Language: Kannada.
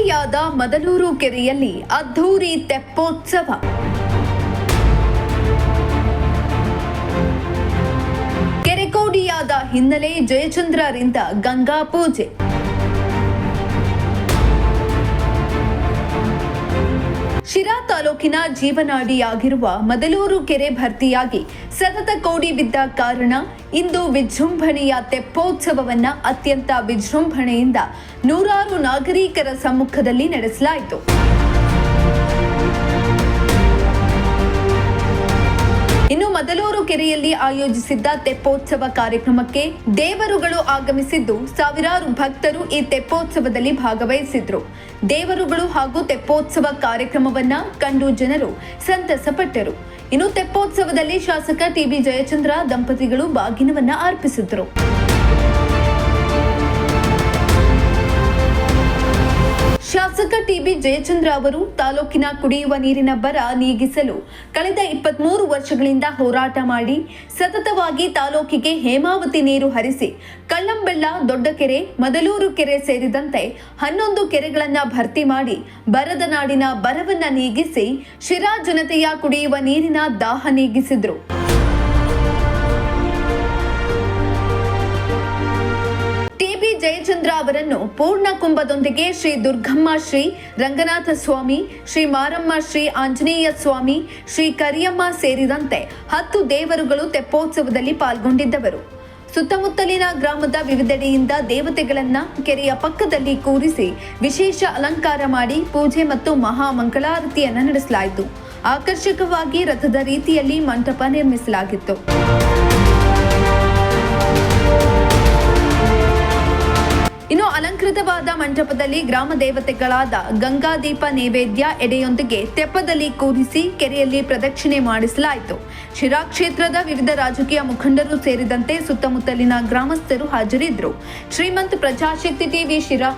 ಕೆರೆಕೋಡಿಯಾದ ಮದಲೂರು ಕೆರೆಯಲ್ಲಿ ಅದ್ಧೂರಿ ತೆಪ್ಪೋತ್ಸವ. ಕೆರೆಕೋಡಿಯಾದ ಹಿನ್ನೆಲೆ ಜಯಚಂದ್ರರಿಂದ ಗಂಗಾ ಪೂಜೆ. ಶಿರಾ ತಾಲೂಕಿನ ಜೀವನಾಡಿಯಾಗಿರುವ ಮದಲೂರು ಕೆರೆ ಭರ್ತಿಯಾಗಿ ಸತತ ಕೋಡಿ ಬಿದ್ದ ಕಾರಣ ಇಂದು ವಿಜೃಂಭಣೆಯ ತೆಪ್ಪೋತ್ಸವವನ್ನ ಅತ್ಯಂತ ವಿಜೃಂಭಣೆಯಿಂದ ನೂರಾರು ನಾಗರಿಕರ ಸಮ್ಮುಖದಲ್ಲಿ ನಡೆಸಲಾಯಿತು. ಇನ್ನು ಮದಲೂರು ಕೆರೆಯಲ್ಲಿ ಆಯೋಜಿಸಿದ್ದ ತೆಪ್ಪೋತ್ಸವ ಕಾರ್ಯಕ್ರಮಕ್ಕೆ ದೇವರುಗಳು ಆಗಮಿಸಿದ್ದು ಸಾವಿರಾರು ಭಕ್ತರು ಈ ತೆಪ್ಪೋತ್ಸವದಲ್ಲಿ ಭಾಗವಹಿಸಿದ್ರು. ದೇವರುಗಳು ಹಾಗೂ ತೆಪ್ಪೋತ್ಸವ ಕಾರ್ಯಕ್ರಮವನ್ನ ಕಂಡು ಜನರು ಸಂತಸಪಟ್ಟರು. ಇನ್ನು ತೆಪ್ಪೋತ್ಸವದಲ್ಲಿ ಶಾಸಕ ಟಿಬಿ ಜಯಚಂದ್ರ ದಂಪತಿಗಳು ಬಾಗಿನವನ್ನ ಅರ್ಪಿಸಿದ್ರು. ಶಾಸಕ ಟಿಬಿ ಜಯಚಂದ್ರ ಅವರು ತಾಲೂಕಿನ ಕುಡಿಯುವ ನೀರಿನ ಬರ ನೀಗಿಸಲು ಕಳೆದ 23 ವರ್ಷಗಳಿಂದ ಹೋರಾಟ ಮಾಡಿ ಸತತವಾಗಿ ತಾಲೂಕಿಗೆ ಹೇಮಾವತಿ ನೀರು ಹರಿಸಿ ಕಳ್ಳಂಬೆಳ್ಳ, ದೊಡ್ಡಕೆರೆ, ಮದಲೂರು ಕೆರೆ ಸೇರಿದಂತೆ 11 ಕೆರೆಗಳನ್ನ ಭರ್ತಿ ಮಾಡಿ ಬರದ ನಾಡಿನ ಬರವನ್ನ ನೀಗಿಸಿ ಶಿರಾ ಜನತೆಯ ಕುಡಿಯುವ ನೀರಿನ ದಾಹ ನೀಗಿಸಿದ್ರು. ಜಯಚಂದ್ರ ಅವರನ್ನು ಪೂರ್ಣ ಕುಂಭದೊಂದಿಗೆ ಶ್ರೀ ದುರ್ಗಮ್ಮ, ಶ್ರೀ ರಂಗನಾಥ ಸ್ವಾಮಿ, ಶ್ರೀ ಮಾರಮ್ಮ, ಶ್ರೀ ಆಂಜನೇಯ ಸ್ವಾಮಿ, ಶ್ರೀ ಕರಿಯಮ್ಮ ಸೇರಿದಂತೆ 10 ದೇವರುಗಳು ತೆಪ್ಪೋತ್ಸವದಲ್ಲಿ ಪಾಲ್ಗೊಂಡಿದ್ದವರು. ಸುತ್ತಮುತ್ತಲಿನ ಗ್ರಾಮದ ವಿವಿಧೆಡೆಯಿಂದ ದೇವತೆಗಳನ್ನ ಕೆರೆಯ ಪಕ್ಕದಲ್ಲಿ ಕೂರಿಸಿ ವಿಶೇಷ ಅಲಂಕಾರ ಮಾಡಿ ಪೂಜೆ ಮತ್ತು ಮಹಾ ಮಂಗಳಾರತಿಯನ್ನ ನಡೆಸಲಾಯಿತು. ಆಕರ್ಷಕವಾಗಿ ರಥದ ರೀತಿಯಲ್ಲಿ ಮಂಟಪ ನಿರ್ಮಿಸಲಾಗಿತ್ತು. ಇನ್ನು ಅಲಂಕೃತವಾದ ಮಂಟಪದಲ್ಲಿ ಗ್ರಾಮ ದೇವತೆಗಳಾದ ಗಂಗಾದೀಪ ನೈವೇದ್ಯ ಎಡೆಯೊಂದಿಗೆ ತೆಪ್ಪದಲ್ಲಿ ಕೂರಿಸಿ ಕೆರೆಯಲ್ಲಿ ಪ್ರದಕ್ಷಿಣೆ ಮಾಡಿಸಲಾಯಿತು. ಶಿರಾ ಕ್ಷೇತ್ರದ ವಿವಿಧ ರಾಜಕೀಯ ಮುಖಂಡರು ಸೇರಿದಂತೆ ಸುತ್ತಮುತ್ತಲಿನ ಗ್ರಾಮಸ್ಥರು ಹಾಜರಿದ್ದರು. ಶ್ರೀಮಂತ ಪ್ರಜಾಶಕ್ತಿ ಟಿವಿ ಶಿರಾ.